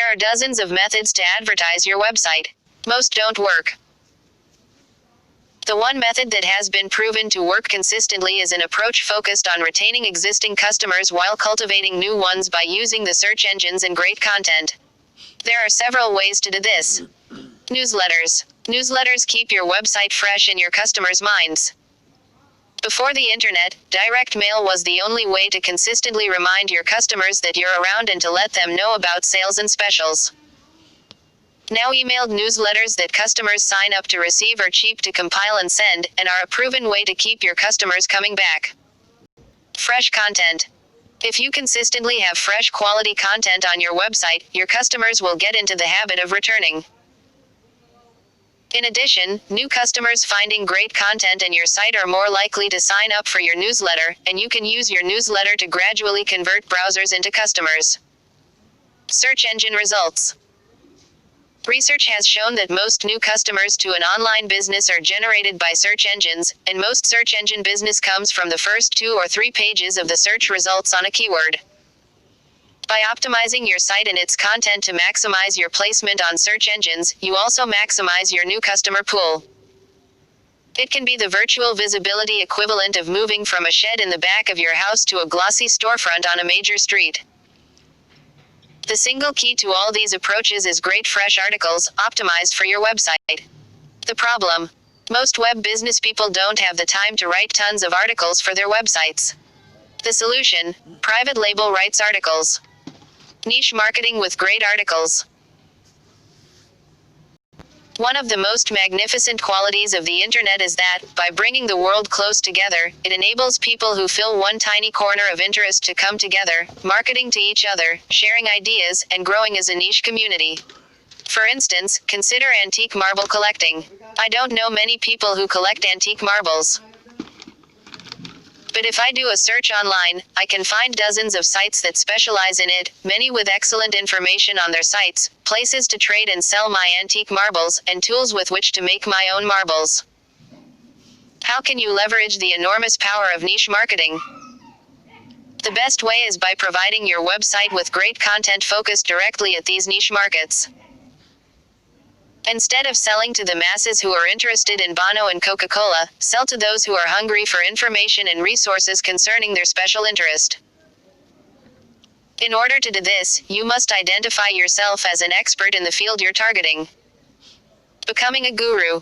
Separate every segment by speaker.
Speaker 1: There are dozens of methods to advertise your website. Most don't work. The one method that has been proven to work consistently is an approach focused on retaining existing customers while cultivating new ones by using the search engines and great content. There are several ways to do this. Newsletters. Newsletters keep your website fresh in your customers' minds. Before the internet, direct mail was the only way to consistently remind your customers that you're around and to let them know about sales and specials. Now emailed newsletters that customers sign up to receive are cheap to compile and send, and are a proven way to keep your customers coming back. Fresh content. If you consistently have fresh quality content on your website, your customers will get into the habit of returning. In addition, new customers finding great content in your site are more likely to sign up for your newsletter, and you can use your newsletter to gradually convert browsers into customers. Search engine results. Research has shown that most new customers to an online business are generated by search engines, and most search engine business comes from the first 2 or 3 pages of the search results on a keyword. By optimizing your site and its content to maximize your placement on search engines, you also maximize your new customer pool. It can be the virtual visibility equivalent of moving from a shed in the back of your house to a glossy storefront on a major street. The single key to all these approaches is great fresh articles, optimized for your website. The problem: most web business people don't have the time to write tons of articles for their websites. The solution: private label writes articles. Niche marketing with great articles. One of the most magnificent qualities of the internet is that, by bringing the world close together, it enables people who fill one tiny corner of interest to come together, marketing to each other, sharing ideas, and growing as a niche community. For instance, consider antique marble collecting. I don't know many people who collect antique marbles. But if I do a search online, I can find dozens of sites that specialize in it, many with excellent information on their sites, places to trade and sell my antique marbles, and tools with which to make my own marbles. How can you leverage the enormous power of niche marketing? The best way is by providing your website with great content focused directly at these niche markets. Instead of selling to the masses who are interested in Bono and Coca-Cola, sell to those who are hungry for information and resources concerning their special interest. In order to do this, you must identify yourself as an expert in the field you're targeting. Becoming a guru.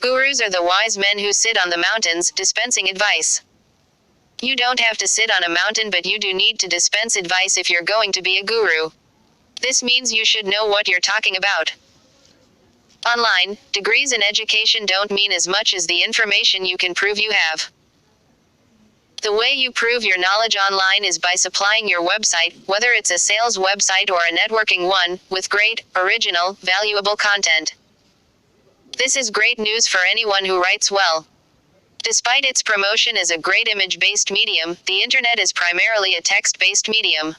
Speaker 1: Gurus are the wise men who sit on the mountains, dispensing advice. You don't have to sit on a mountain, but you do need to dispense advice if you're going to be a guru. This means you should know what you're talking about. Online, degrees in education don't mean as much as the information you can prove you have. The way you prove your knowledge online is by supplying your website, whether it's a sales website or a networking one, with great, original, valuable content. This is great news for anyone who writes well. Despite its promotion as a great image-based medium, the internet is primarily a text-based medium.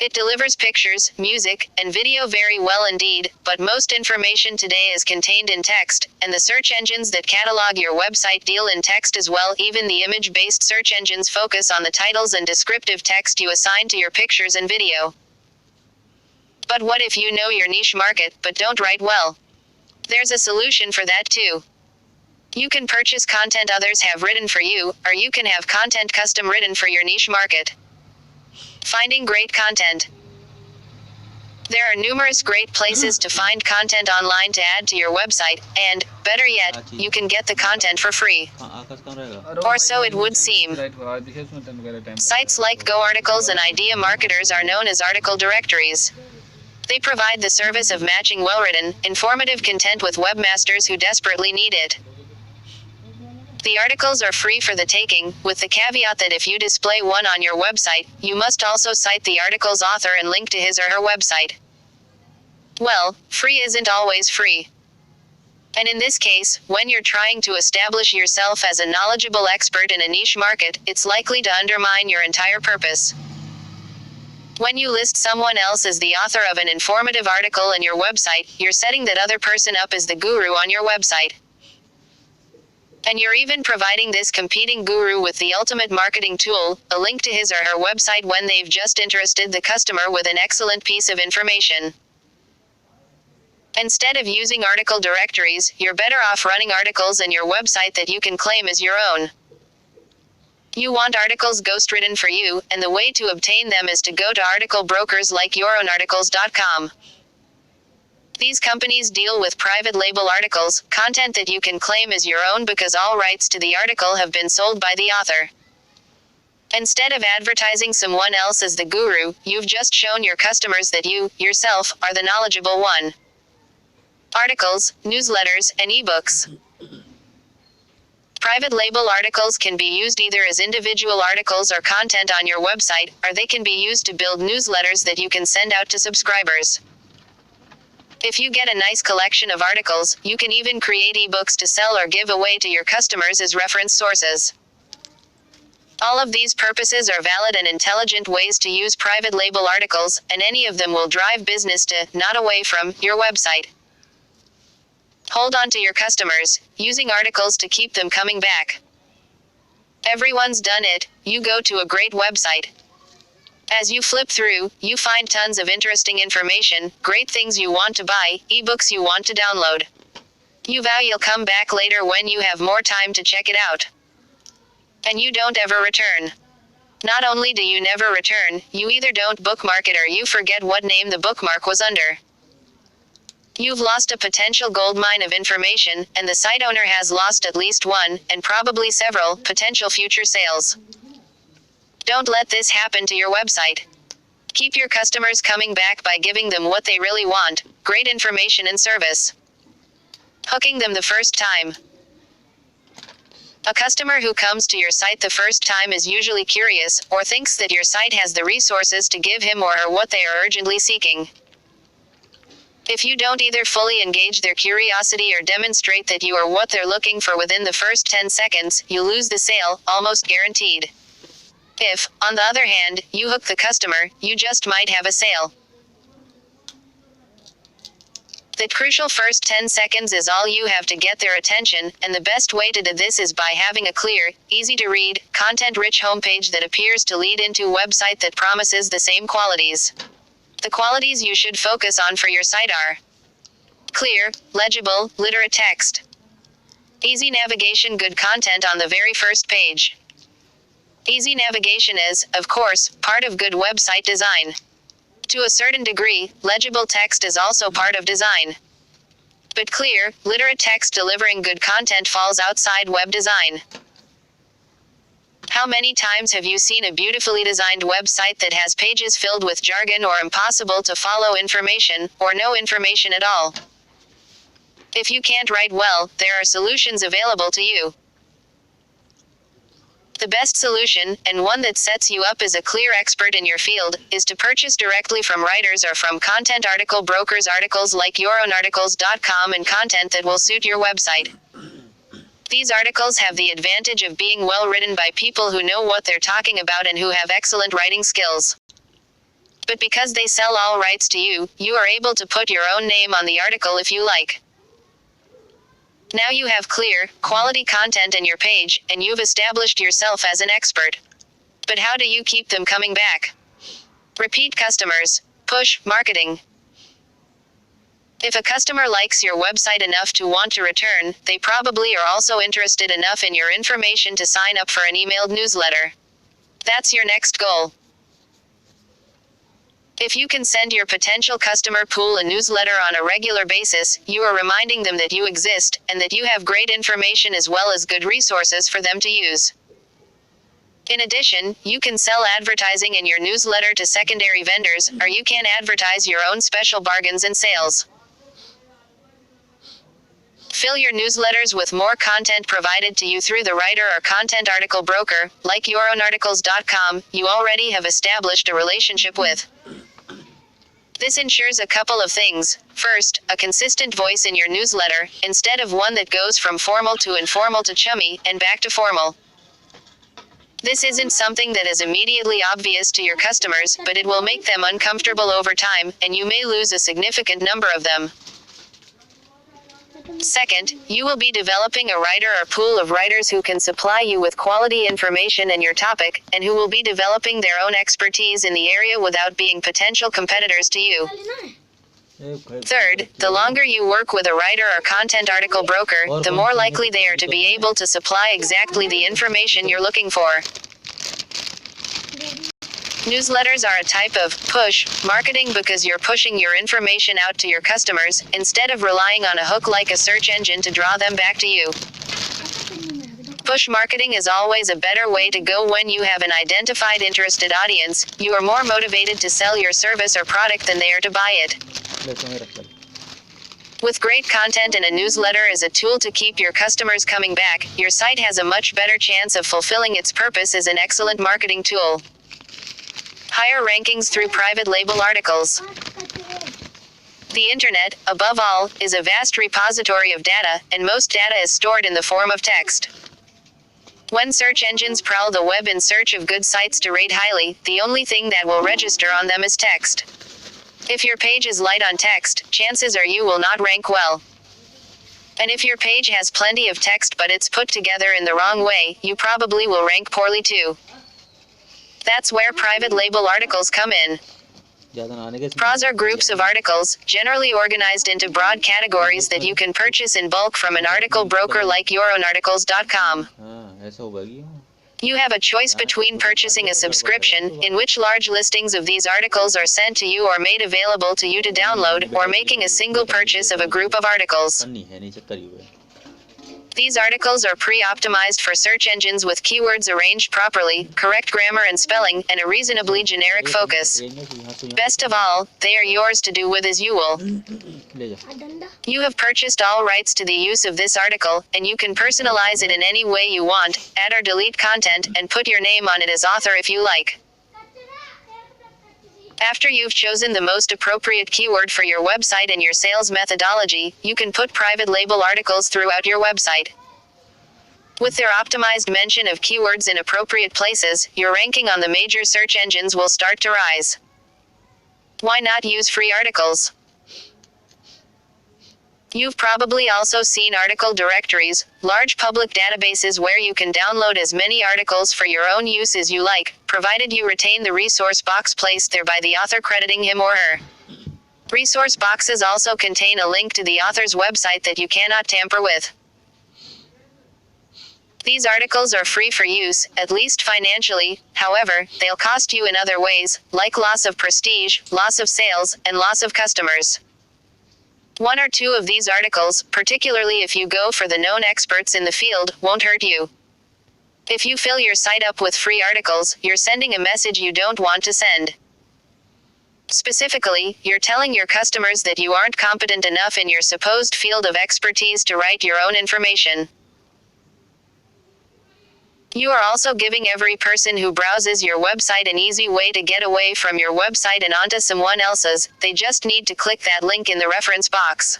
Speaker 1: It delivers pictures, music, and video very well indeed, but most information today is contained in text, and the search engines that catalog your website deal in text as well. Even the image-based search engines focus on the titles and descriptive text you assign to your pictures and video. But what if you know your niche market, but don't write well? There's a solution for that too. You can purchase content others have written for you, or you can have content custom written for your niche market. Finding great content. There are numerous great places to find content online to add to your website, and, better yet, you can get the content for free. Or so it would seem. Sites like GoArticles and Idea Marketers are known as article directories. They provide the service of matching well-written, informative content with webmasters who desperately need it. The articles are free for the taking, with the caveat that if you display one on your website, you must also cite the article's author and link to his or her website. Well, free isn't always free. And in this case, when you're trying to establish yourself as a knowledgeable expert in a niche market, it's likely to undermine your entire purpose. When you list someone else as the author of an informative article in your website, you're setting that other person up as the guru on your website. And you're even providing this competing guru with the ultimate marketing tool, a link to his or her website when they've just interested the customer with an excellent piece of information. Instead of using article directories, you're better off running articles in your website that you can claim as your own. You want articles ghostwritten for you, and the way to obtain them is to go to article brokers like yourownarticles.com. These companies deal with private label articles, content that you can claim as your own because all rights to the article have been sold by the author. Instead of advertising someone else as the guru, you've just shown your customers that you, yourself, are the knowledgeable one. Articles, newsletters, and ebooks. Private label articles can be used either as individual articles or content on your website, or they can be used to build newsletters that you can send out to subscribers. If you get a nice collection of articles, you can even create ebooks to sell or give away to your customers as reference sources. All of these purposes are valid and intelligent ways to use private label articles, and any of them will drive business to, not away from, your website. Hold on to your customers, using articles to keep them coming back. Everyone's done it. You go to a great website. As you flip through, you find tons of interesting information, great things you want to buy, ebooks you want to download. You vow you'll come back later when you have more time to check it out. And you don't ever return. Not only do you never return, you either don't bookmark it or you forget what name the bookmark was under. You've lost a potential goldmine of information, and the site owner has lost at least one, and probably several, potential future sales. Don't let this happen to your website. Keep your customers coming back by giving them what they really want, great information and service. Hooking them the first time. A customer who comes to your site the first time is usually curious, or thinks that your site has the resources to give him or her what they are urgently seeking. If you don't either fully engage their curiosity or demonstrate that you are what they're looking for within the first 10 seconds, you lose the sale, almost guaranteed. If, on the other hand, you hook the customer, you just might have a sale. The crucial first 10 seconds is all you have to get their attention, and the best way to do this is by having a clear, easy-to-read, content-rich homepage that appears to lead into a website that promises the same qualities. The qualities you should focus on for your site are clear, legible, literate text. Easy navigation, good content on the very first page. Easy navigation is, of course, part of good website design. To a certain degree, legible text is also part of design. But clear, literate text delivering good content falls outside web design. How many times have you seen a beautifully designed website that has pages filled with jargon or impossible to follow information, or no information at all? If you can't write well, there are solutions available to you. The best solution, and one that sets you up as a clear expert in your field, is to purchase directly from writers or from content article brokers articles like yourownarticles.com and content that will suit your website. These articles have the advantage of being well written by people who know what they're talking about and who have excellent writing skills. But because they sell all rights to you, you are able to put your own name on the article if you like. Now you have clear, quality content in your page, and you've established yourself as an expert. But how do you keep them coming back? Repeat customers. Push marketing. If a customer likes your website enough to want to return, they probably are also interested enough in your information to sign up for an emailed newsletter. That's your next goal. If you can send your potential customer pool a newsletter on a regular basis, you are reminding them that you exist, and that you have great information as well as good resources for them to use. In addition, you can sell advertising in your newsletter to secondary vendors, or you can advertise your own special bargains and sales. Fill your newsletters with more content provided to you through the writer or content article broker, like yourownarticles.com, you already have established a relationship with. This ensures a couple of things. First, a consistent voice in your newsletter, instead of one that goes from formal to informal to chummy, and back to formal. This isn't something that is immediately obvious to your customers, but it will make them uncomfortable over time, and you may lose a significant number of them. Second, you will be developing a writer or pool of writers who can supply you with quality information in your topic, and who will be developing their own expertise in the area without being potential competitors to you. Third, the longer you work with a writer or content article broker, the more likely they are to be able to supply exactly the information you're looking for. Newsletters are a type of push marketing because you're pushing your information out to your customers, instead of relying on a hook like a search engine to draw them back to you. Push marketing is always a better way to go when you have an identified interested audience. You are more motivated to sell your service or product than they are to buy it. With great content and a newsletter as a tool to keep your customers coming back, your site has a much better chance of fulfilling its purpose as an excellent marketing tool. Higher rankings through private label articles. The internet, above all, is a vast repository of data, and most data is stored in the form of text. When search engines prowl the web in search of good sites to rate highly, the only thing that will register on them is text. If your page is light on text, chances are you will not rank well. And if your page has plenty of text but it's put together in the wrong way, you probably will rank poorly too. That's where private label articles come in. Pros are groups of articles, generally organized into broad categories that you can purchase in bulk from an article broker like yourownarticles.com. You have a choice between purchasing a subscription, in which large listings of these articles are sent to you or made available to you to download, or making a single purchase of a group of articles. These articles are pre-optimized for search engines with keywords arranged properly, correct grammar and spelling, and a reasonably generic focus. Best of all, they are yours to do with as you will. You have purchased all rights to the use of this article, and you can personalize it in any way you want, add or delete content, and put your name on it as author if you like. After you've chosen the most appropriate keyword for your website and your sales methodology, you can put private label articles throughout your website. With their optimized mention of keywords in appropriate places, your ranking on the major search engines will start to rise. Why not use free articles? You've probably also seen article directories, large public databases where you can download as many articles for your own use as you like, provided you retain the resource box placed there by the author crediting him or her. Resource boxes also contain a link to the author's website that you cannot tamper with. These articles are free for use, at least financially. However, they'll cost you in other ways, like loss of prestige, loss of sales, and loss of customers. One or two of these articles, particularly if you go for the known experts in the field, won't hurt you. If you fill your site up with free articles, you're sending a message you don't want to send. Specifically, you're telling your customers that you aren't competent enough in your supposed field of expertise to write your own information. You are also giving every person who browses your website an easy way to get away from your website and onto someone else's. They just need to click that link in the reference box.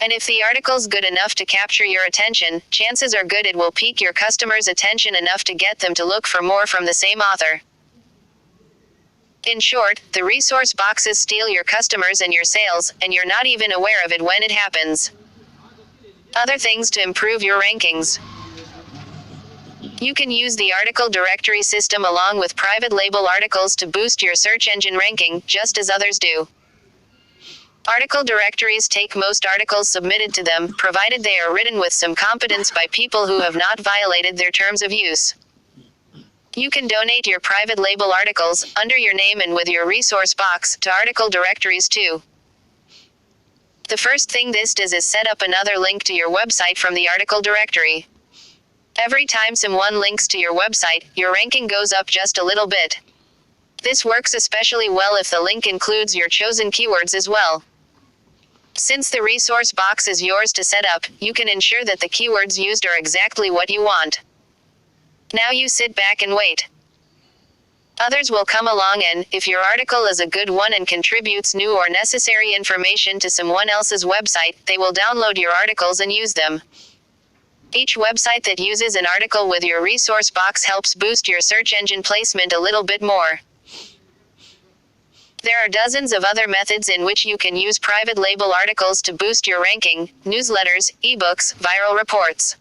Speaker 1: And if the article's good enough to capture your attention, chances are good it will pique your customers' attention enough to get them to look for more from the same author. In short, the resource boxes steal your customers and your sales, and you're not even aware of it when it happens. Other things to improve your rankings. You can use the article directory system along with private label articles to boost your search engine ranking, just as others do. Article directories take most articles submitted to them, provided they are written with some competence by people who have not violated their terms of use. You can donate your private label articles, under your name and with your resource box, to article directories too. The first thing this does is set up another link to your website from the article directory. Every time someone links to your website, your ranking goes up just a little bit. This works especially well if the link includes your chosen keywords as well. Since the resource box is yours to set up, you can ensure that the keywords used are exactly what you want. Now you sit back and wait. Others will come along and, if your article is a good one and contributes new or necessary information to someone else's website, they will download your articles and use them. Each website that uses an article with your resource box helps boost your search engine placement a little bit more. There are dozens of other methods in which you can use private label articles to boost your ranking: newsletters, ebooks, viral reports.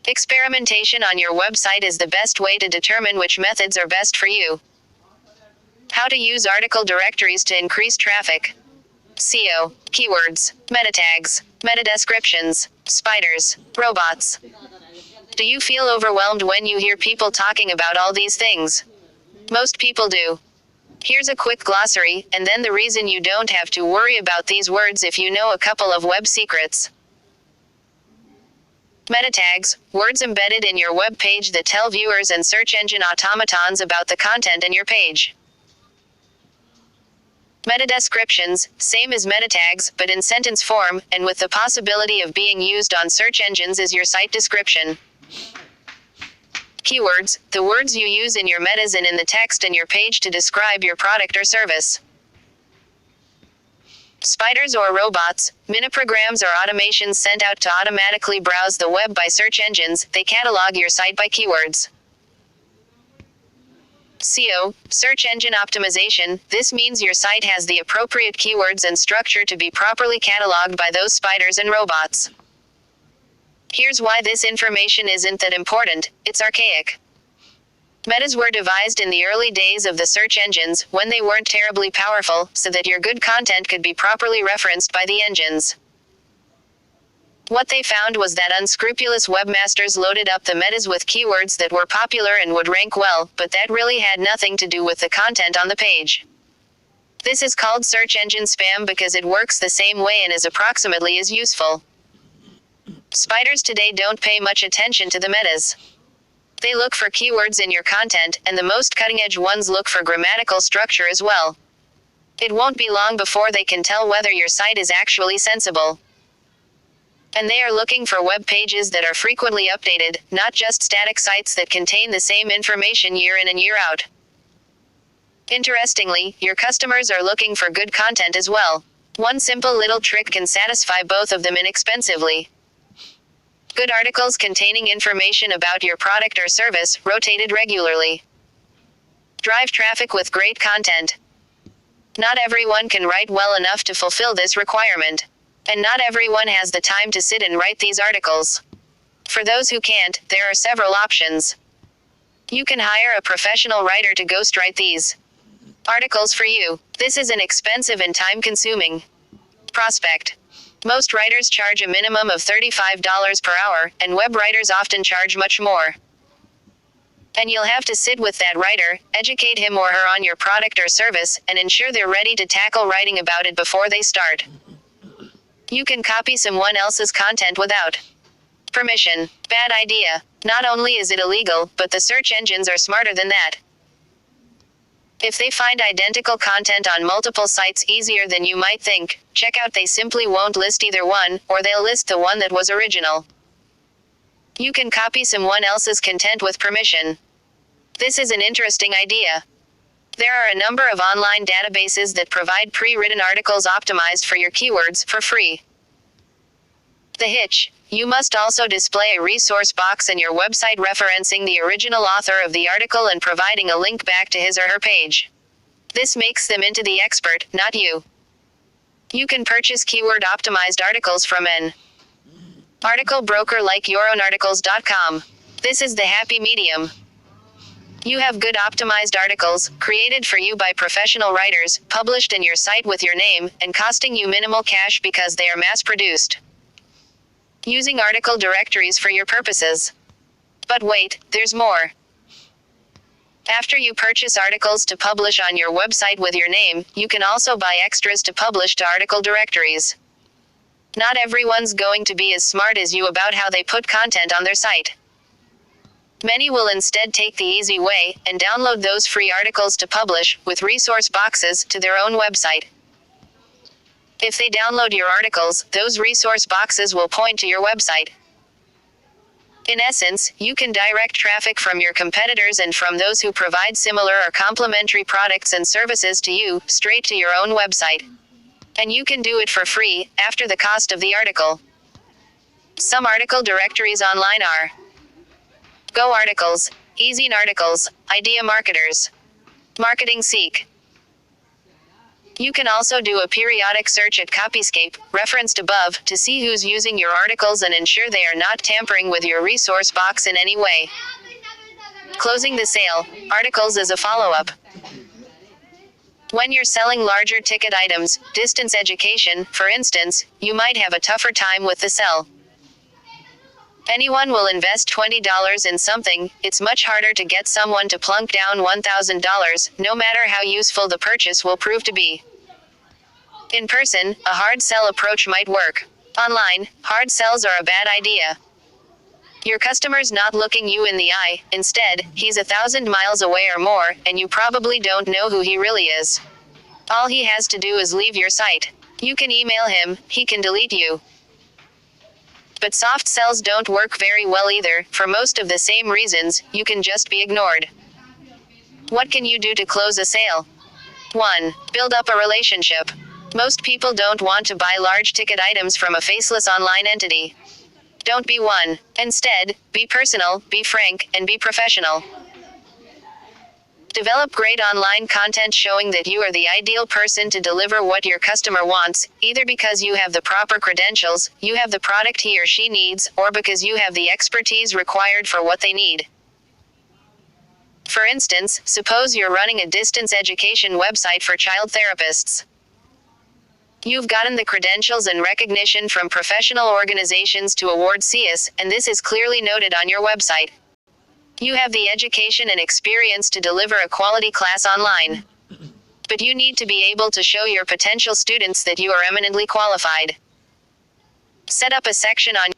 Speaker 1: Experimentation on your website is the best way to determine which methods are best for you. How to use article directories to increase traffic. SEO, keywords, meta tags, meta descriptions, spiders, robots. Do you feel overwhelmed when you hear people talking about all these things? Most people do. Here's a quick glossary, and then the reason you don't have to worry about these words if you know a couple of web secrets. Meta tags, words embedded in your web page that tell viewers and search engine automatons about the content in your page. Meta descriptions, same as meta tags, but in sentence form, and with the possibility of being used on search engines as your site description. Keywords, the words you use in your metas and in the text in your page to describe your product or service. Spiders or robots, mini-programs or automations sent out to automatically browse the web by search engines. They catalog your site by keywords. SEO, search engine optimization. This means your site has the appropriate keywords and structure to be properly cataloged by those spiders and robots. Here's why this information isn't that important: it's archaic. Metas were devised in the early days of the search engines, when they weren't terribly powerful, so that your good content could be properly referenced by the engines. What they found was that unscrupulous webmasters loaded up the metas with keywords that were popular and would rank well, but that really had nothing to do with the content on the page. This is called search engine spam because it works the same way and is approximately as useful. Spiders today don't pay much attention to the metas. They look for keywords in your content, and the most cutting-edge ones look for grammatical structure as well. It won't be long before they can tell whether your site is actually sensible. And they are looking for web pages that are frequently updated, not just static sites that contain the same information year in and year out. Interestingly, your customers are looking for good content as well. One simple little trick can satisfy both of them inexpensively. Good articles containing information about your product or service, rotated regularly. Drive traffic with great content. Not everyone can write well enough to fulfill this requirement. And not everyone has the time to sit and write these articles. For those who can't, there are several options. You can hire a professional writer to ghostwrite these articles for you. This is inexpensive and time-consuming prospect. Most writers charge a minimum of $35 per hour, and web writers often charge much more. And you'll have to sit with that writer, educate him or her on your product or service, and ensure they're ready to tackle writing about it before they start. You can copy someone else's content without permission. Bad idea. Not only is it illegal, but the search engines are smarter than that. If they find identical content on multiple sites easier than you might think, check out, they simply won't list either one, or they'll list the one that was original. You can copy someone else's content with permission. This is an interesting idea. There are a number of online databases that provide pre-written articles optimized for your keywords for free. The hitch: you must also display a resource box in your website referencing the original author of the article and providing a link back to his or her page. This makes them into the expert, not you. You can purchase keyword-optimized articles from an article broker like yourownarticles.com. This is the happy medium. You have good optimized articles, created for you by professional writers, published in your site with your name, and costing you minimal cash because they are mass-produced. Using article directories for your purposes. But wait, there's more. After you purchase articles to publish on your website with your name, you can also buy extras to publish to article directories. Not everyone's going to be as smart as you about how they put content on their site. Many will instead take the easy way, and download those free articles to publish, with resource boxes, to their own website. If they download your articles, those resource boxes will point to your website. In essence, you can direct traffic from your competitors and from those who provide similar or complementary products and services to you, straight to your own website. And you can do it for free, after the cost of the article. Some article directories online are Go Articles, Easy Articles, Idea Marketers, Marketing Seek, You can also do a periodic search at Copyscape, referenced above, to see who's using your articles and ensure they are not tampering with your resource box in any way. Closing the sale. Articles as a follow-up. When you're selling larger ticket items, distance education, for instance, you might have a tougher time with the sell. Anyone will invest $20 in something. It's much harder to get someone to plunk down $1,000, no matter how useful the purchase will prove to be. In person, a hard sell approach might work. Online, hard sells are a bad idea. Your customer's not looking you in the eye, instead, he's 1,000 miles away or more, and you probably don't know who he really is. All he has to do is leave your site. You can email him, he can delete you. But soft sells don't work very well either, for most of the same reasons. You can just be ignored. What can you do to close a sale? 1. Build up a relationship. Most people don't want to buy large ticket items from a faceless online entity. Don't be one. Instead, be personal, be frank, and be professional. Develop great online content showing that you are the ideal person to deliver what your customer wants, either because you have the proper credentials, you have the product he or she needs, or because you have the expertise required for what they need. For instance, suppose you're running a distance education website for child therapists. You've gotten the credentials and recognition from professional organizations to award CS, and this is clearly noted on your website. You have the education and experience to deliver a quality class online. But you need to be able to show your potential students that you are eminently qualified. Set up a section on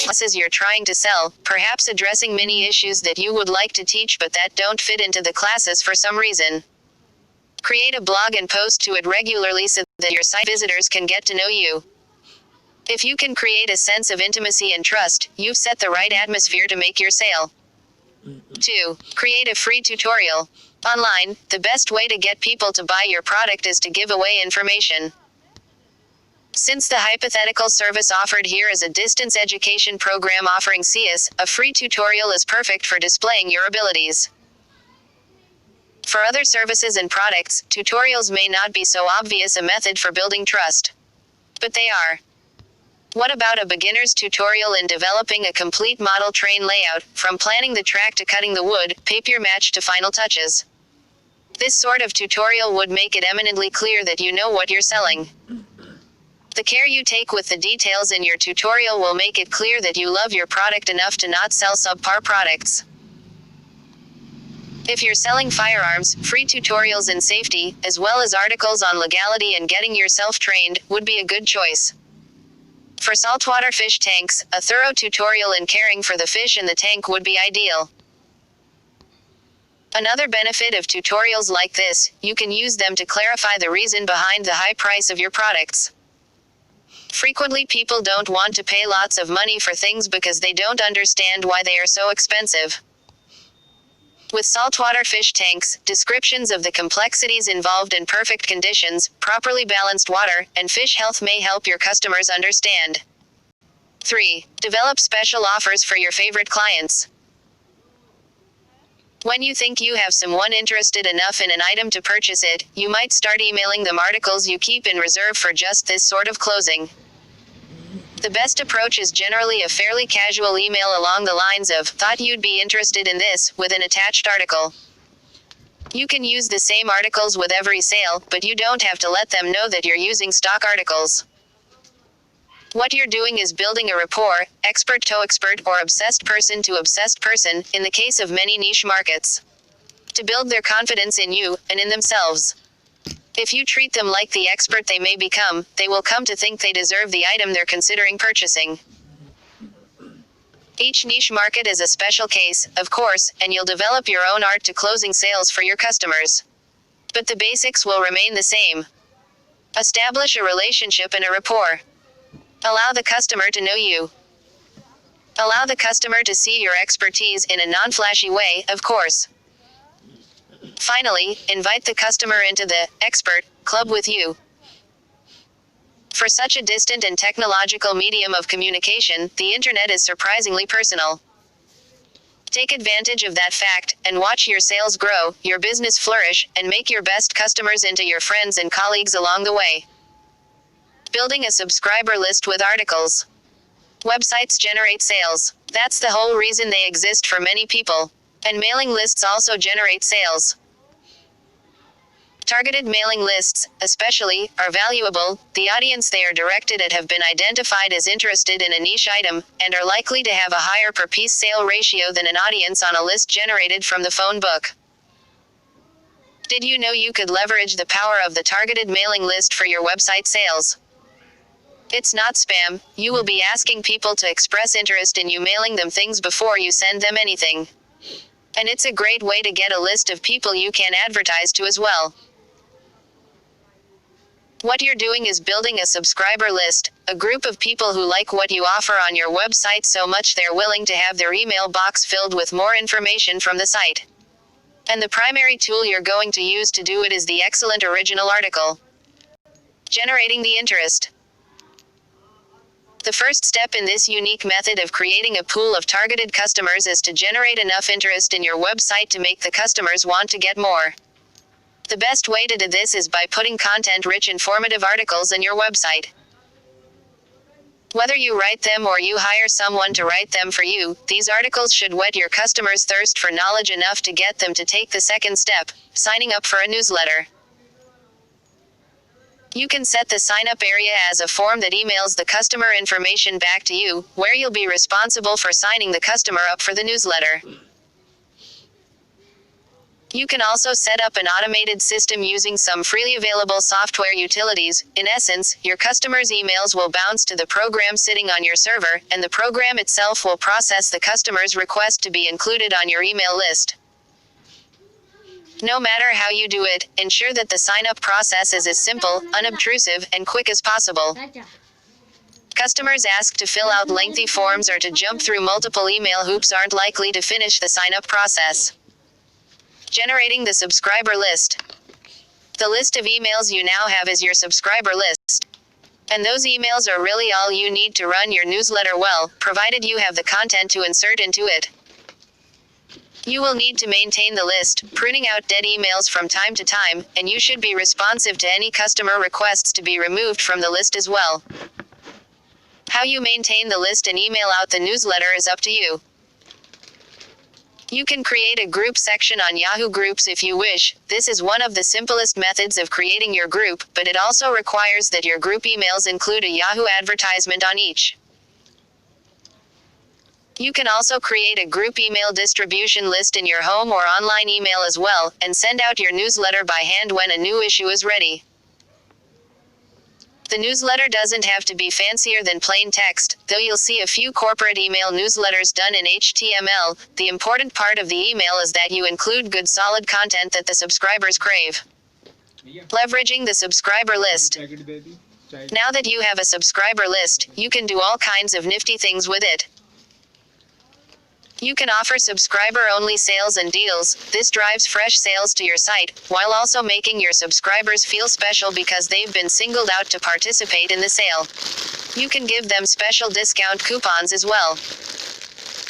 Speaker 1: classes you're trying to sell, perhaps addressing many issues that you would like to teach but that don't fit into the classes for some reason. Create a blog and post to it regularly so that your site visitors can get to know you. If you can create a sense of intimacy and trust, you've set the right atmosphere to make your sale. 2. Create a free tutorial. Online, the best way to get people to buy your product is to give away information. Since the hypothetical service offered here is a distance education program offering CS, a free tutorial is perfect for displaying your abilities. For other services and products, tutorials may not be so obvious a method for building trust. But they are. What about a beginner's tutorial in developing a complete model train layout, from planning the track to cutting the wood, paper match to final touches? This sort of tutorial would make it eminently clear that you know what you're selling. The care you take with the details in your tutorial will make it clear that you love your product enough to not sell subpar products. If you're selling firearms, free tutorials in safety, as well as articles on legality and getting yourself trained, would be a good choice. For saltwater fish tanks, a thorough tutorial in caring for the fish in the tank would be ideal. Another benefit of tutorials like this, you can use them to clarify the reason behind the high price of your products. Frequently people don't want to pay lots of money for things because they don't understand why they are so expensive. With saltwater fish tanks, descriptions of the complexities involved in perfect conditions, properly balanced water, and fish health may help your customers understand. 3. Develop special offers for your favorite clients. When you think you have someone interested enough in an item to purchase it, you might start emailing them articles you keep in reserve for just this sort of closing. The best approach is generally a fairly casual email along the lines of, "Thought you'd be interested in this," with an attached article. You can use the same articles with every sale, but you don't have to let them know that you're using stock articles. What you're doing is building a rapport, expert to expert or obsessed person to obsessed person, in the case of many niche markets. To build their confidence in you, and in themselves. If you treat them like the expert they may become, they will come to think they deserve the item they're considering purchasing. Each niche market is a special case, of course, and you'll develop your own art to closing sales for your customers. But the basics will remain the same. Establish a relationship and a rapport. Allow the customer to know you. Allow the customer to see your expertise in a non-flashy way, of course. Finally, invite the customer into the expert club with you. For such a distant and technological medium of communication, the internet is surprisingly personal. Take advantage of that fact, and watch your sales grow, your business flourish, and make your best customers into your friends and colleagues along the way. Building a subscriber list with articles. Websites generate sales. That's the whole reason they exist for many people. And mailing lists also generate sales. Targeted mailing lists, especially, are valuable. The audience they are directed at have been identified as interested in a niche item, and are likely to have a higher per-piece sale ratio than an audience on a list generated from the phone book. Did you know you could leverage the power of the targeted mailing list for your website sales? It's not spam. You will be asking people to express interest in you mailing them things before you send them anything. And it's a great way to get a list of people you can advertise to as well. What you're doing is building a subscriber list, a group of people who like what you offer on your website so much they're willing to have their email box filled with more information from the site. And the primary tool you're going to use to do it is the excellent original article. Generating the interest. The first step in this unique method of creating a pool of targeted customers is to generate enough interest in your website to make the customers want to get more. The best way to do this is by putting content-rich informative articles in your website. Whether you write them or you hire someone to write them for you, these articles should whet your customers' thirst for knowledge enough to get them to take the second step, signing up for a newsletter. You can set the sign-up area as a form that emails the customer information back to you, where you'll be responsible for signing the customer up for the newsletter. You can also set up an automated system using some freely available software utilities. In essence, your customers' emails will bounce to the program sitting on your server, and the program itself will process the customer's request to be included on your email list. No matter how you do it, ensure that the sign-up process is as simple, unobtrusive, and quick as possible. Customers asked to fill out lengthy forms or to jump through multiple email hoops aren't likely to finish the sign-up process. Generating the subscriber list. The list of emails you now have is your subscriber list. And those emails are really all you need to run your newsletter well, provided you have the content to insert into it. You will need to maintain the list, pruning out dead emails from time to time, and you should be responsive to any customer requests to be removed from the list as well. How you maintain the list and email out the newsletter is up to you. You can create a group section on Yahoo Groups if you wish. This is one of the simplest methods of creating your group, but it also requires that your group emails include a Yahoo advertisement on each. You can also create a group email distribution list in your home or online email as well, and send out your newsletter by hand when a new issue is ready. The newsletter doesn't have to be fancier than plain text, though you'll see a few corporate email newsletters done in HTML. The important part of the email is that you include good solid content that the subscribers crave. Leveraging the subscriber list. Now that you have a subscriber list, you can do all kinds of nifty things with it. You can offer subscriber-only sales and deals. This drives fresh sales to your site, while also making your subscribers feel special because they've been singled out to participate in the sale. You can give them special discount coupons as well.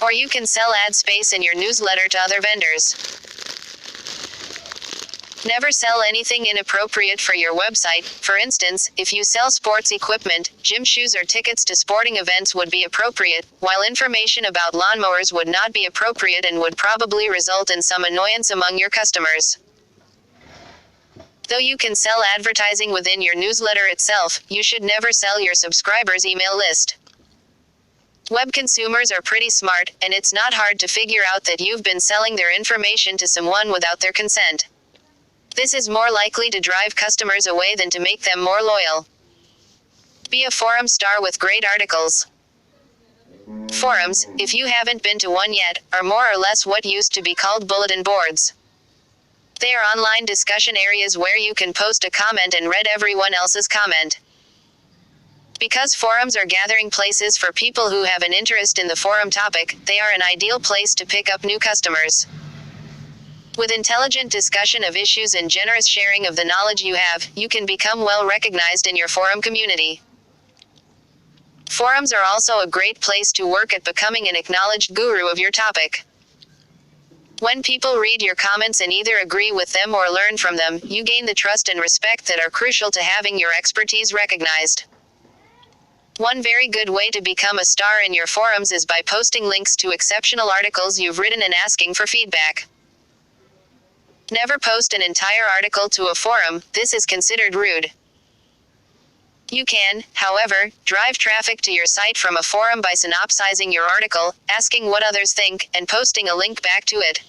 Speaker 1: Or you can sell ad space in your newsletter to other vendors. Never sell anything inappropriate for your website. For instance, if you sell sports equipment, gym shoes or tickets to sporting events would be appropriate, while information about lawnmowers would not be appropriate and would probably result in some annoyance among your customers. Though you can sell advertising within your newsletter itself, you should never sell your subscribers' email list. Web consumers are pretty smart, and it's not hard to figure out that you've been selling their information to someone without their consent. This is more likely to drive customers away than to make them more loyal. Be a forum star with great articles. Forums, if you haven't been to one yet, are more or less what used to be called bulletin boards. They are online discussion areas where you can post a comment and read everyone else's comment. Because forums are gathering places for people who have an interest in the forum topic, they are an ideal place to pick up new customers. With intelligent discussion of issues and generous sharing of the knowledge you have, you can become well recognized in your forum community. Forums are also a great place to work at becoming an acknowledged guru of your topic. When people read your comments and either agree with them or learn from them, you gain the trust and respect that are crucial to having your expertise recognized. One very good way to become a star in your forums is by posting links to exceptional articles you've written and asking for feedback. Never post an entire article to a forum, this is considered rude. You can, however, drive traffic to your site from a forum by synopsizing your article, asking what others think, and posting a link back to it.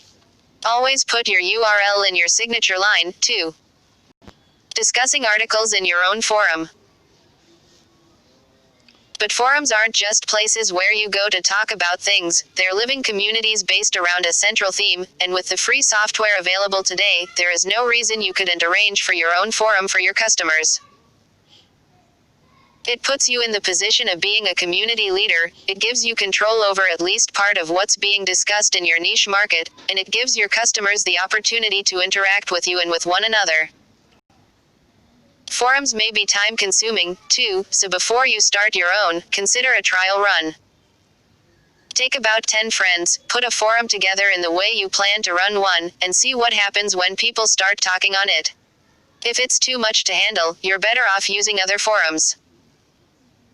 Speaker 1: Always put your URL in your signature line, too. Discussing articles in your own forum. But forums aren't just places where you go to talk about things, they're living communities based around a central theme, and with the free software available today, there is no reason you couldn't arrange for your own forum for your customers. It puts you in the position of being a community leader, it gives you control over at least part of what's being discussed in your niche market, and it gives your customers the opportunity to interact with you and with one another. Forums may be time-consuming, too, so before you start your own, consider a trial run. Take about 10 friends, put a forum together in the way you plan to run one, and see what happens when people start talking on it. If it's too much to handle, you're better off using other forums.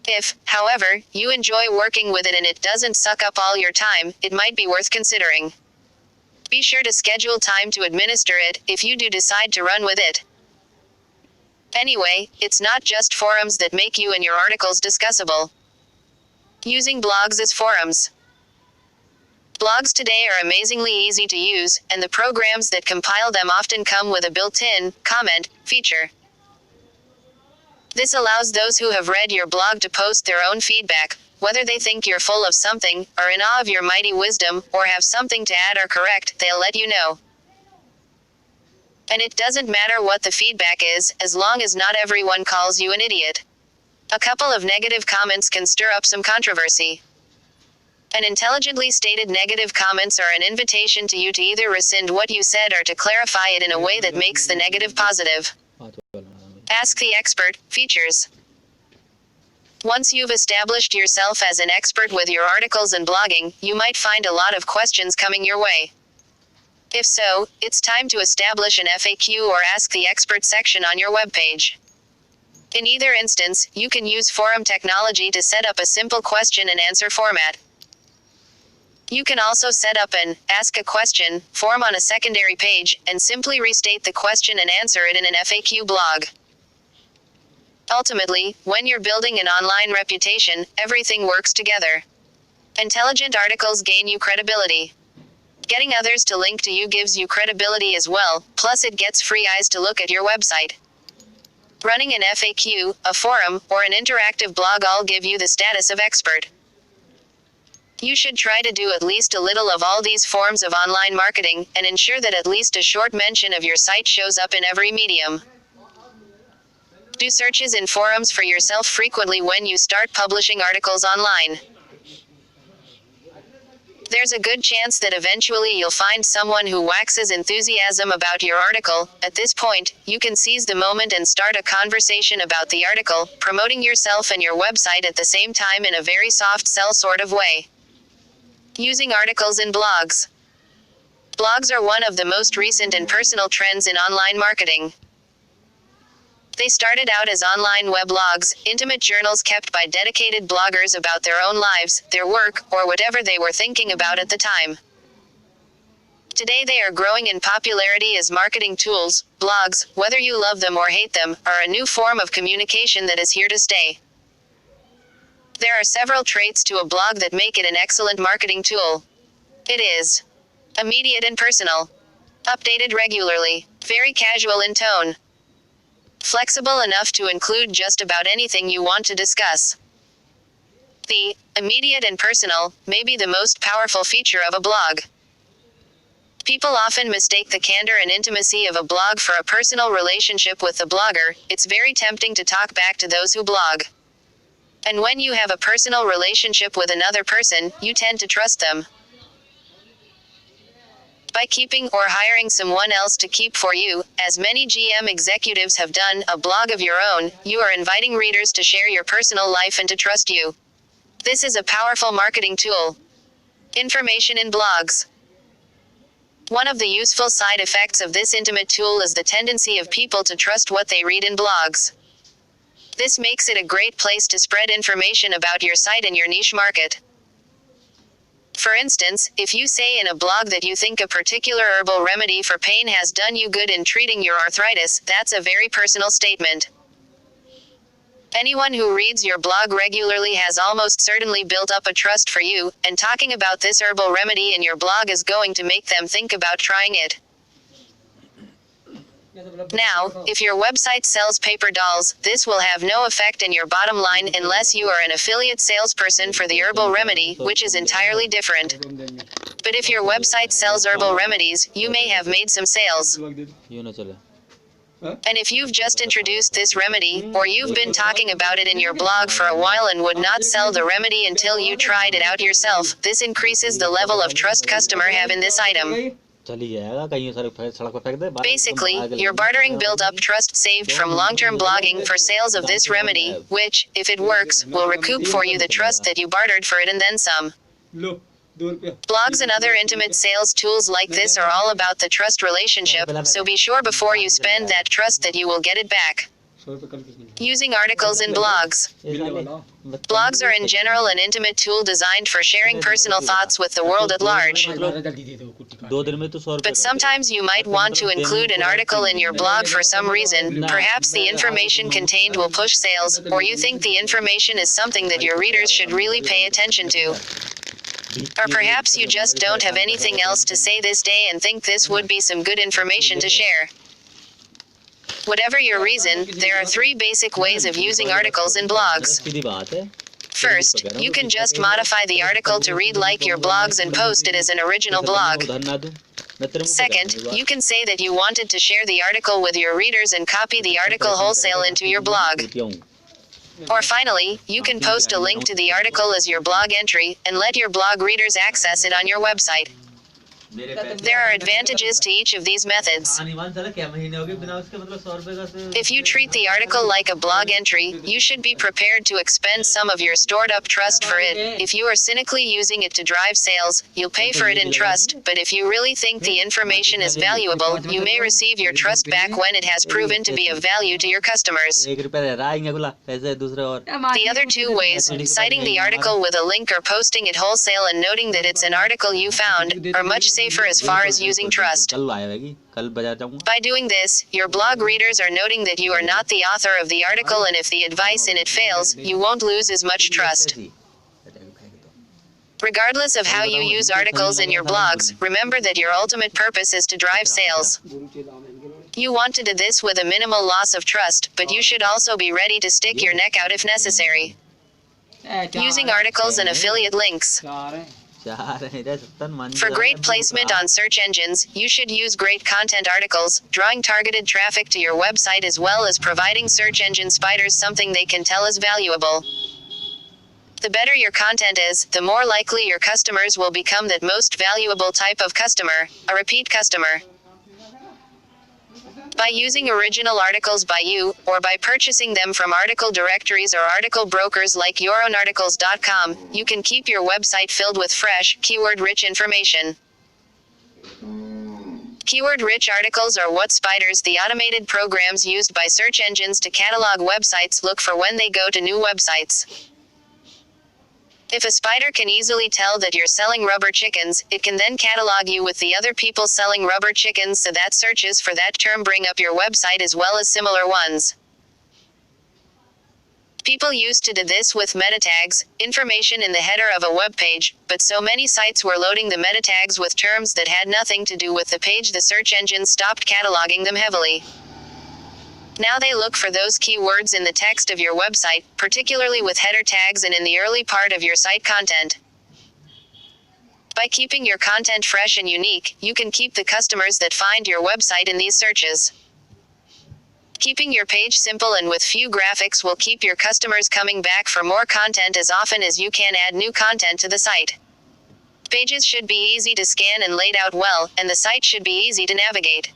Speaker 1: If, however, you enjoy working with it and it doesn't suck up all your time, it might be worth considering. Be sure to schedule time to administer it, if you do decide to run with it. Anyway, it's not just forums that make you and your articles discussable. Using blogs as forums. Blogs today are amazingly easy to use, and the programs that compile them often come with a built-in comment feature. This allows those who have read your blog to post their own feedback, whether they think you're full of something, are in awe of your mighty wisdom, or have something to add or correct, they'll let you know. And it doesn't matter what the feedback is, as long as not everyone calls you an idiot. A couple of negative comments can stir up some controversy. And intelligently stated negative comments are an invitation to you to either rescind what you said or to clarify it in a way that makes the negative positive. Ask the expert features. Once you've established yourself as an expert with your articles and blogging, you might find a lot of questions coming your way. If so, it's time to establish an FAQ or Ask the Expert section on your webpage. In either instance, you can use forum technology to set up a simple question and answer format. You can also set up an Ask a Question form on a secondary page, and simply restate the question and answer it in an FAQ blog. Ultimately, when you're building an online reputation, everything works together. Intelligent articles gain you credibility. Getting others to link to you gives you credibility as well, plus it gets free eyes to look at your website. Running an FAQ, a forum, or an interactive blog all give you the status of expert. You should try to do at least a little of all these forms of online marketing, and ensure that at least a short mention of your site shows up in every medium. Do searches in forums for yourself frequently when you start publishing articles online. There's a good chance that eventually you'll find someone who waxes enthusiasm about your article. At this point, you can seize the moment and start a conversation about the article, promoting yourself and your website at the same time in a very soft sell sort of way. Using articles in blogs. Blogs are one of the most recent and personal trends in online marketing. They started out as online weblogs, intimate journals kept by dedicated bloggers about their own lives, their work, or whatever they were thinking about at the time. Today they are growing in popularity as marketing tools. Blogs, whether you love them or hate them, are a new form of communication that is here to stay. There are several traits to a blog that make it an excellent marketing tool. It is immediate and personal, updated regularly, very casual in tone, flexible enough to include just about anything you want to discuss. The immediate and personal may be the most powerful feature of a blog. People often mistake the candor and intimacy of a blog for a personal relationship with the blogger. It's very tempting to talk back to those who blog. And when you have a personal relationship with another person, you tend to trust them. By keeping or hiring someone else to keep for you, as many GM executives have done, a blog of your own, you are inviting readers to share your personal life and to trust you. This is a powerful marketing tool. Information in blogs. One of the useful side effects of this intimate tool is the tendency of people to trust what they read in blogs. This makes it a great place to spread information about your site and your niche market. For instance, if you say in a blog that you think a particular herbal remedy for pain has done you good in treating your arthritis, that's a very personal statement. Anyone who reads your blog regularly has almost certainly built up a trust for you, and talking about this herbal remedy in your blog is going to make them think about trying it. Now, if your website sells paper dolls, this will have no effect in your bottom line unless you are an affiliate salesperson for the herbal remedy, which is entirely different. But if your website sells herbal remedies, you may have made some sales. And if you've just introduced this remedy, or you've been talking about it in your blog for a while and would not sell the remedy until you tried it out yourself, this increases the level of trust customer have in this item. Basically, you're bartering built-up trust saved from long-term blogging for sales of this remedy, which, if it works, will recoup for you the trust that you bartered for it and then some. Blogs and other intimate sales tools like this are all about the trust relationship, so be sure before you spend that trust that you will get it back. Using articles in blogs. Blogs are in general an intimate tool designed for sharing personal thoughts with the world at large. But sometimes you might want to include an article in your blog for some reason, perhaps the information contained will push sales, or you think the information is something that your readers should really pay attention to. Or perhaps you just don't have anything else to say this day and think this would be some good information to share. Whatever your reason, there are 3 basic ways of using articles in blogs. First, you can just modify the article to read like your blogs and post it as an original blog. Second, you can say that you wanted to share the article with your readers and copy the article wholesale into your blog. Or finally, you can post a link to the article as your blog entry, and let your blog readers access it on your website. There are advantages to each of these methods. If you treat the article like a blog entry, you should be prepared to expend some of your stored-up trust for it. If you are cynically using it to drive sales, you'll pay for it in trust, but if you really think the information is valuable, you may receive your trust back when it has proven to be of value to your customers. The other 2 ways, citing the article with a link or posting it wholesale and noting that it's an article you found, are much safer as far as using trust. By doing this, your blog readers are noting that you are not the author of the article, and if the advice in it fails, you won't lose as much trust. Regardless of how you use articles in your blogs, remember that your ultimate purpose is to drive sales. You want to do this with a minimal loss of trust, but you should also be ready to stick your neck out if necessary. Using articles and affiliate links. For great placement on search engines, you should use great content articles, drawing targeted traffic to your website as well as providing search engine spiders something they can tell is valuable. The better your content is, the more likely your customers will become that most valuable type of customer, a repeat customer. By using original articles by you, or by purchasing them from article directories or article brokers like yourownarticles.com, you can keep your website filled with fresh, keyword-rich information. Keyword-rich articles are what spiders, the automated programs used by search engines to catalog websites, look for when they go to new websites. If a spider can easily tell that you're selling rubber chickens, it can then catalog you with the other people selling rubber chickens so that searches for that term bring up your website as well as similar ones. People used to do this with meta tags, information in the header of a web page, but so many sites were loading the meta tags with terms that had nothing to do with the page the search engine stopped cataloging them heavily. Now they look for those keywords in the text of your website, particularly with header tags and in the early part of your site content. By keeping your content fresh and unique, you can keep the customers that find your website in these searches. Keeping your page simple and with few graphics will keep your customers coming back for more content as often as you can add new content to the site. Pages should be easy to scan and laid out well, and the site should be easy to navigate.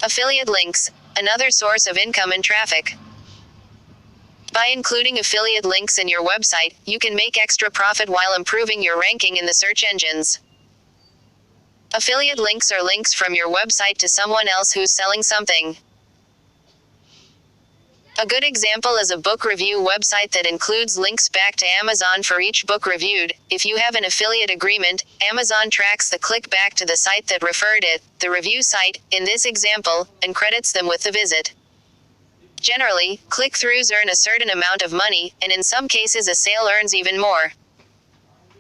Speaker 1: Affiliate links. Another source of income and traffic. By including affiliate links in your website, you can make extra profit while improving your ranking in the search engines. Affiliate links are links from your website to someone else who's selling something. A good example is a book review website that includes links back to Amazon for each book reviewed. If you have an affiliate agreement, Amazon tracks the click back to the site that referred it, the review site, in this example, and credits them with the visit. Generally, click-throughs earn a certain amount of money, and in some cases a sale earns even more.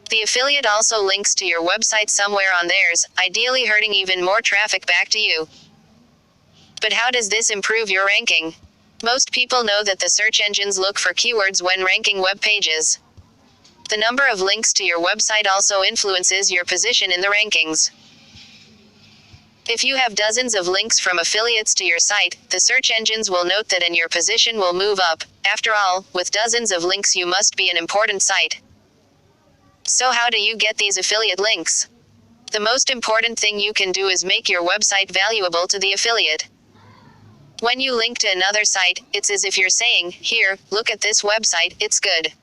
Speaker 1: The affiliate also links to your website somewhere on theirs, ideally herding even more traffic back to you. But how does this improve your ranking? Most people know that the search engines look for keywords when ranking web pages. The number of links to your website also influences your position in the rankings. If you have dozens of links from affiliates to your site, the search engines will note that and your position will move up. After all, with dozens of links you must be an important site. So how do you get these affiliate links? The most important thing you can do is make your website valuable to the affiliate. When you link to another site, it's as if you're saying, "Here, look at this website, it's good."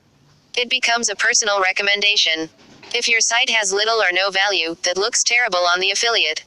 Speaker 1: It becomes a personal recommendation. If your site has little or no value, that looks terrible on the affiliate.